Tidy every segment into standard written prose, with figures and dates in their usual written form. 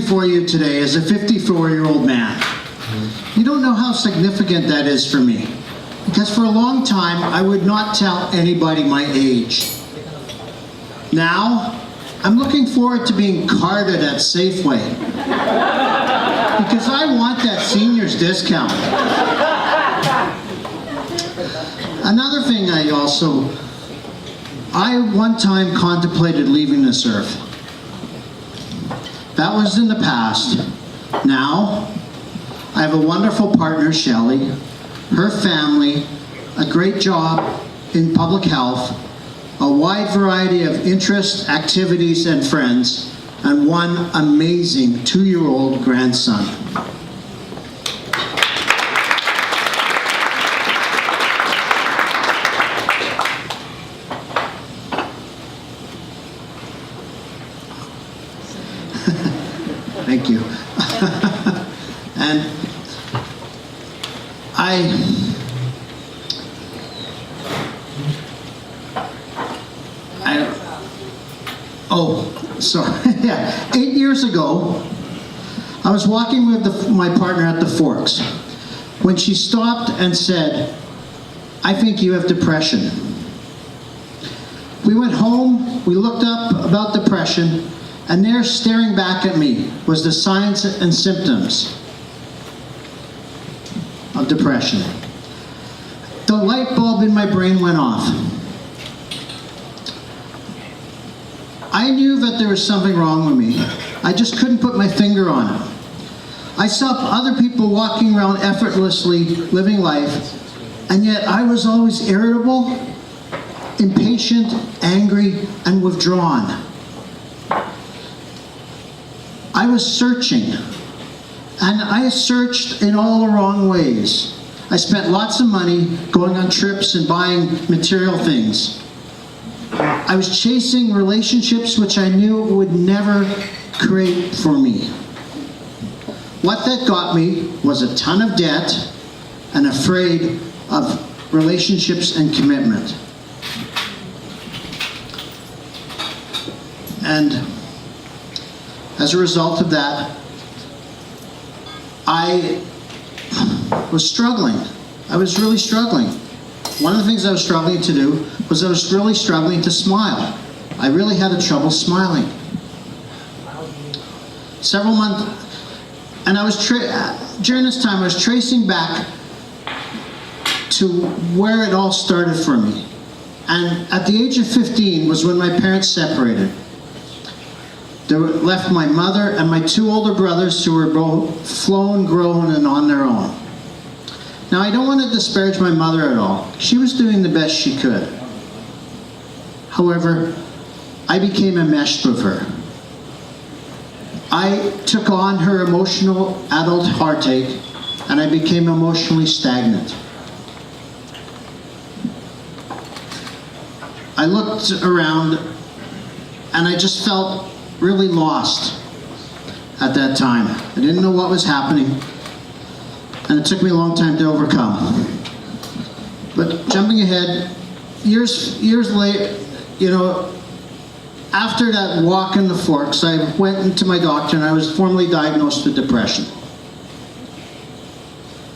before you today as a 54-year-old man. You don't know how significant that is for me, because for a long time I would not tell anybody my age. Now, I'm looking forward to being carded at Safeway, because I want that senior's discount. Another thing I one time contemplated leaving this earth. That was in the past. Now, I have a wonderful partner, Shelley, her family, a great job in public health, a wide variety of interests, activities, and friends, and one amazing 2-year-old grandson. Thank you. And yeah, 8 years ago, I was walking with my partner at the Forks when she stopped and said, "I think you have depression." We went home, we looked up about depression, and there, staring back at me, was the signs and symptoms of depression. The light bulb in my brain went off. I knew that there was something wrong with me. I just couldn't put my finger on it. I saw other people walking around effortlessly, living life, and yet I was always irritable, impatient, angry, and withdrawn. I was searching, and I searched in all the wrong ways. I spent lots of money going on trips and buying material things. I was chasing relationships which I knew would never create for me. What that got me was a ton of debt and afraid of relationships and commitment. And as a result of that, I was struggling. I was really struggling. One of the things I was struggling to do was I was really struggling to smile. I really had trouble smiling. Several months, and during this time I was tracing back to where it all started for me. And at the age of 15 was when my parents separated. They left my mother and my 2 older brothers, who were both flown, grown, and on their own. Now, I don't want to disparage my mother at all. She was doing the best she could. However, I became enmeshed with her. I took on her emotional adult heartache, and I became emotionally stagnant. I looked around, and I just felt really lost at that time. I didn't know what was happening, and it took me a long time to overcome. But jumping ahead, years later, after that walk in the Forks, I went into my doctor and I was formally diagnosed with depression.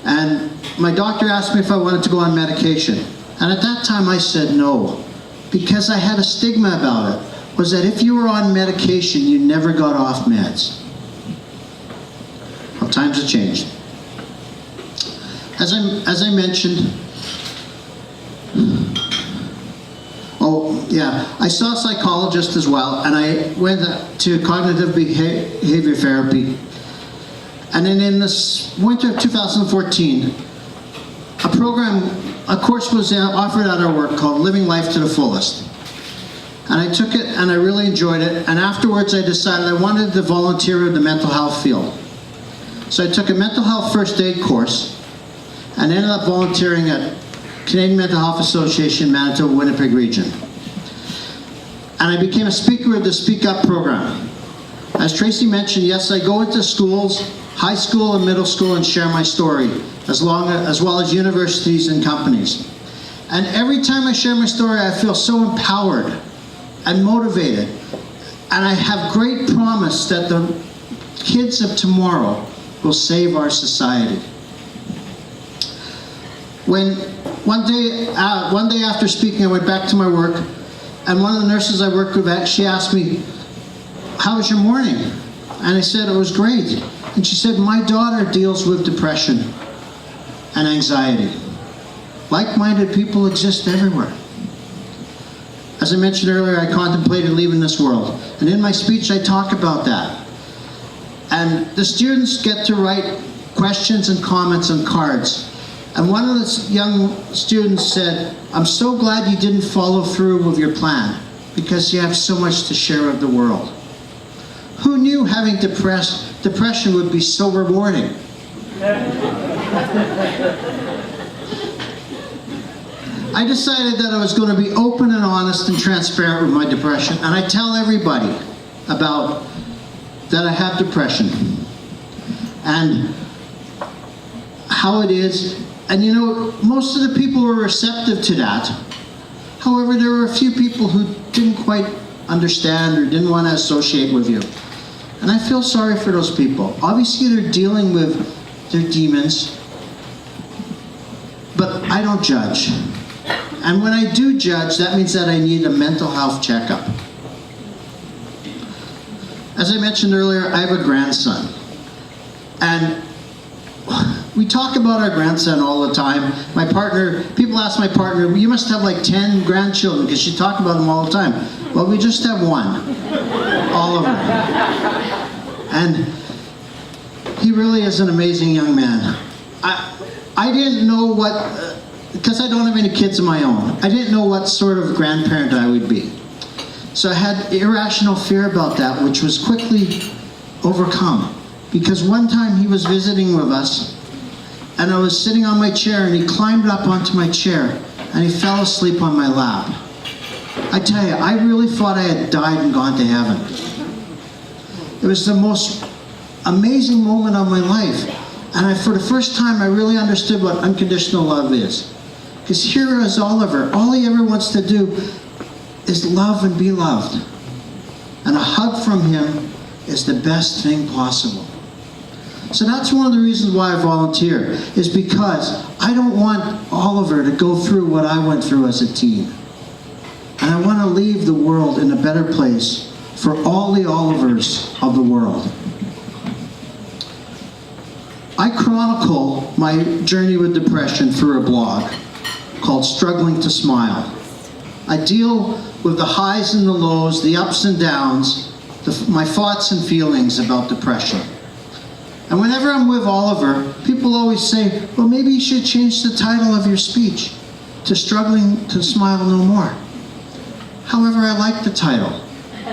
And my doctor asked me if I wanted to go on medication. And at that time I said no, because I had a stigma about it, was that if you were on medication, you never got off meds. Well, times have changed. As I mentioned, I saw a psychologist as well, and I went to cognitive behavior therapy. And then in this winter of 2014, a course was offered at our work called Living Life to the Fullest. And I took it and I really enjoyed it, and afterwards I decided I wanted to volunteer in the mental health field. So I took a mental health first aid course and ended up volunteering at Canadian Mental Health Association, Manitoba, Winnipeg region. And I became a speaker of the Speak Up program. As Tracy mentioned, yes, I go into schools, high school and middle school, and share my story, as well as universities and companies. And every time I share my story, I feel so empowered and motivated. And I have great promise that kids of tomorrow will save our society. One day after speaking, I went back to my work, and one of the nurses I worked with, she asked me, "How was your morning?" And I said, "It was great." And she said, "My daughter deals with depression and anxiety. Like-minded people exist everywhere." As I mentioned earlier, I contemplated leaving this world. And in my speech, I talk about that. And the students get to write questions and comments on cards. And one of the young students said, "I'm so glad you didn't follow through with your plan, because you have so much to share with the world." Who knew having depression would be so rewarding? I decided that I was going to be open and honest and transparent with my depression, and I tell everybody about that I have depression and how it is. And you know, most of the people were receptive to that. However, there were a few people who didn't quite understand or didn't want to associate with you. And I feel sorry for those people. Obviously, they're dealing with their demons, but I don't judge. And when I do judge, that means that I need a mental health checkup. As I mentioned earlier, I have a grandson. And we talk about our grandson all the time. My partner, people ask my partner, "You must have like 10 grandchildren, because you talk about them all the time." Well, we just have one, Oliver. And he really is an amazing young man. I didn't know what, because I don't have any kids of my own, I didn't know what sort of grandparent I would be. So I had irrational fear about that, which was quickly overcome. Because one time he was visiting with us, and I was sitting on my chair, and he climbed up onto my chair, and he fell asleep on my lap. I tell you, I really thought I had died and gone to heaven. It was the most amazing moment of my life. And for the first time, I really understood what unconditional love is. Because here is Oliver. All he ever wants to do is love and be loved. And a hug from him is the best thing possible. So that's one of the reasons why I volunteer, is because I don't want Oliver to go through what I went through as a teen. And I want to leave the world in a better place for all the Olivers of the world. I chronicle my journey with depression through a blog called Struggling to Smile. I deal with the highs and the lows, the ups and downs, my thoughts and feelings about depression. And whenever I'm with Oliver, people always say, "Well, maybe you should change the title of your speech to Struggling to Smile No More." However, I like the title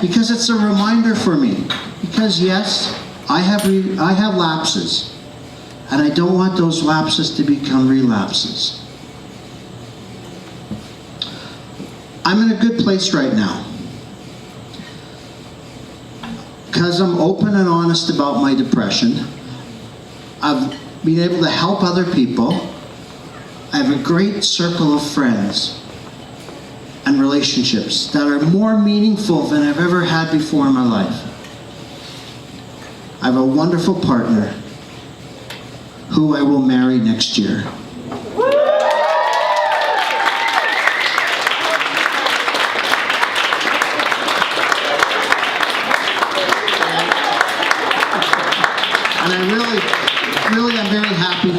because it's a reminder for me. Because yes, I have lapses, and I don't want those lapses to become relapses. I'm in a good place right now because I'm open and honest about my depression. I've been able to help other people. I have a great circle of friends and relationships that are more meaningful than I've ever had before in my life. I have a wonderful partner who I will marry next year. And I really am very happy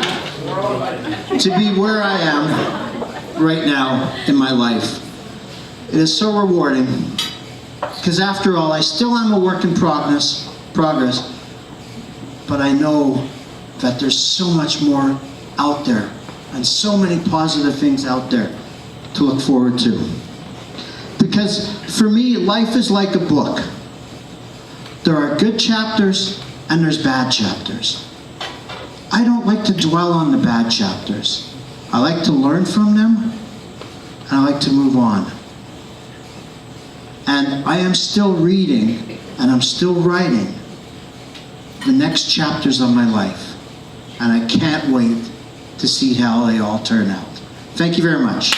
to be where I am right now in my life. It is so rewarding, because after all, I still am a work in progress, but I know that there's so much more out there, and so many positive things out there to look forward to. Because for me, life is like a book. There are good chapters, and there's bad chapters. I don't like to dwell on the bad chapters. I like to learn from them, and I like to move on. And I am still reading, and I'm still writing the next chapters of my life. And I can't wait to see how they all turn out. Thank you very much.